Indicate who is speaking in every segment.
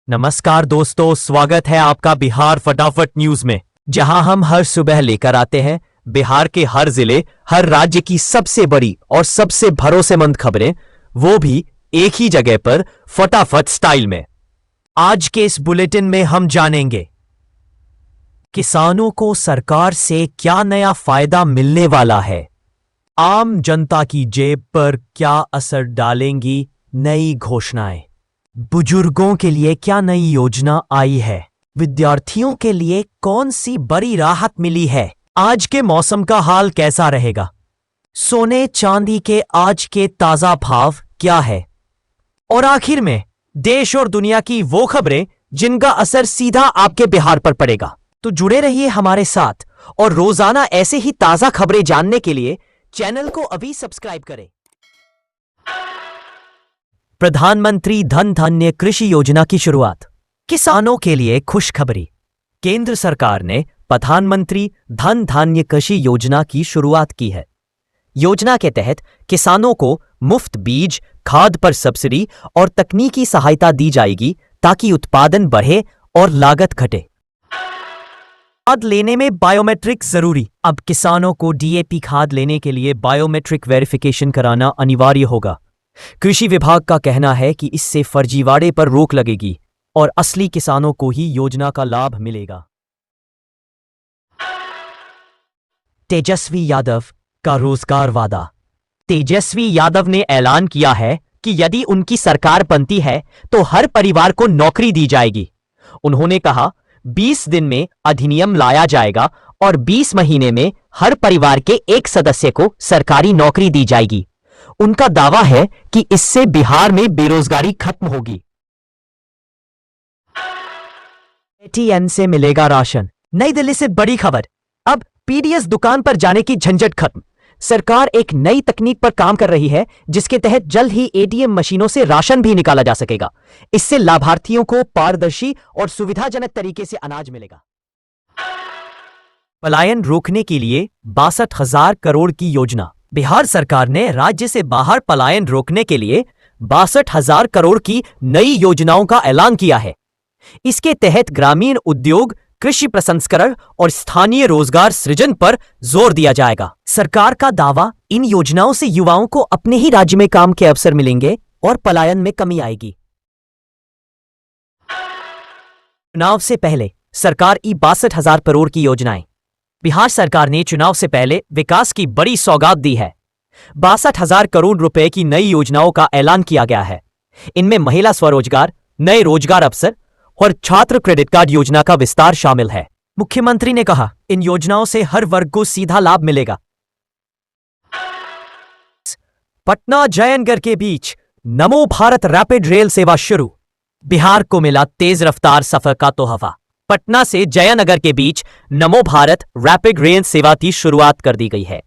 Speaker 1: नमस्कार दोस्तों, स्वागत है आपका बिहार फटाफट न्यूज में, जहां हम हर सुबह लेकर आते हैं बिहार के हर जिले, हर राज्य की सबसे बड़ी और सबसे भरोसेमंद खबरें, वो भी एक ही जगह पर फटाफट स्टाइल में। आज के इस बुलेटिन में हम जानेंगे किसानों को सरकार से क्या नया फायदा मिलने वाला है, आम जनता की जेब पर क्या असर डालेंगी नई घोषणाएं, बुजुर्गों के लिए क्या नई योजना आई है, विद्यार्थियों के लिए कौन सी बड़ी राहत मिली है, आज के मौसम का हाल कैसा रहेगा, सोने चांदी के आज के ताजा भाव क्या है, और आखिर में देश और दुनिया की वो खबरें जिनका असर सीधा आपके बिहार पर पड़ेगा। तो जुड़े रहिए हमारे साथ और रोजाना ऐसे ही ताजा खबरें जानने के लिए चैनल को अभी सब्सक्राइब करें। प्रधानमंत्री धन धान्य कृषि योजना की शुरुआत। किसानों के लिए खुशखबरी। केंद्र सरकार ने प्रधानमंत्री धन धान्य कृषि योजना की शुरुआत की है। योजना के तहत किसानों को मुफ्त बीज, खाद पर सब्सिडी और तकनीकी सहायता दी जाएगी ताकि उत्पादन बढ़े और लागत घटे। खाद लेने में बायोमेट्रिक जरूरी। अब किसानों को डीएपी खाद लेने के लिए बायोमेट्रिक वेरिफिकेशन कराना अनिवार्य होगा। कृषि विभाग का कहना है कि इससे फर्जीवाड़े पर रोक लगेगी और असली किसानों को ही योजना का लाभ मिलेगा। तेजस्वी यादव का रोजगार वादा। तेजस्वी यादव ने ऐलान किया है कि यदि उनकी सरकार बनती है तो हर परिवार को नौकरी दी जाएगी। उन्होंने कहा 20 दिन में अधिनियम लाया जाएगा और 20 महीने में हर परिवार के एक सदस्य को सरकारी नौकरी दी जाएगी। उनका दावा है कि इससे बिहार में बेरोजगारी खत्म होगी। एटीएम से मिलेगा राशन। नई दिल्ली से बड़ी खबर। अब पीडीएस दुकान पर जाने की झंझट खत्म। सरकार एक नई तकनीक पर काम कर रही है जिसके तहत जल्द ही एटीएम मशीनों से राशन भी निकाला जा सकेगा। इससे लाभार्थियों को पारदर्शी और सुविधाजनक तरीके से अनाज मिलेगा। पलायन रोकने के लिए 62,000 करोड़ की योजना। बिहार सरकार ने राज्य से बाहर पलायन रोकने के लिए 62,000 करोड़ की नई योजनाओं का ऐलान किया है। इसके तहत ग्रामीण उद्योग, कृषि प्रसंस्करण और स्थानीय रोजगार सृजन पर जोर दिया जाएगा। सरकार का दावा, इन योजनाओं से युवाओं को अपने ही राज्य में काम के अवसर मिलेंगे और पलायन में कमी आएगी। चुनाव से पहले सरकार की 62,000 करोड़ की योजनाएं। बिहार सरकार ने चुनाव से पहले विकास की बड़ी सौगात दी है। 62,000 करोड़ रुपए की नई योजनाओं का ऐलान किया गया है। इनमें महिला स्वरोजगार, नए रोजगार अवसर और छात्र क्रेडिट कार्ड योजना का विस्तार शामिल है। मुख्यमंत्री ने कहा, इन योजनाओं से हर वर्ग को सीधा लाभ मिलेगा। पटना जयनगर के बीच नमो भारत रैपिड रेल सेवा शुरू। बिहार को मिला तेज रफ्तार सफर का तोहफा। पटना से जयनगर के बीच नमो भारत रैपिड रेल सेवा की शुरुआत कर दी गई है।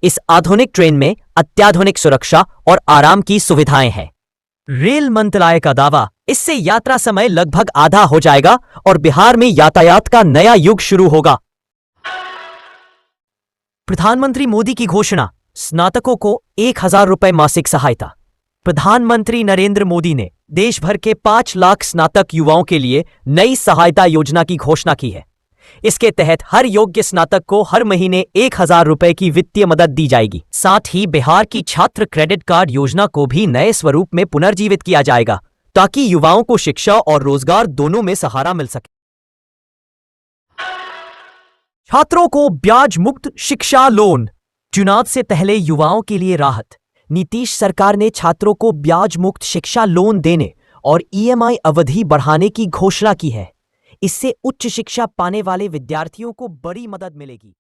Speaker 1: इस आधुनिक ट्रेन में अत्याधुनिक सुरक्षा और आराम की सुविधाएं हैं। रेल मंत्रालय का दावा, इससे यात्रा समय लगभग आधा हो जाएगा और बिहार में यातायात का नया युग शुरू होगा। प्रधानमंत्री मोदी की घोषणा, स्नातकों को 1,000 रुपए मासिक सहायता। प्रधानमंत्री नरेंद्र मोदी ने देश भर के 5 लाख स्नातक युवाओं के लिए नई सहायता योजना की घोषणा की है। इसके तहत हर योग्य स्नातक को हर महीने 1,000 रुपए की वित्तीय मदद दी जाएगी। साथ ही बिहार की छात्र क्रेडिट कार्ड योजना को भी नए स्वरूप में पुनर्जीवित किया जाएगा ताकि युवाओं को शिक्षा और रोजगार दोनों में सहारा मिल सके। छात्रों को ब्याज मुक्त शिक्षा लोन। चुनाव से पहले युवाओं के लिए राहत। नीतीश सरकार ने छात्रों को ब्याज मुक्त शिक्षा लोन देने और ईएमआई अवधि बढ़ाने की घोषणा की है। इससे उच्च शिक्षा पाने वाले विद्यार्थियों को बड़ी मदद मिलेगी।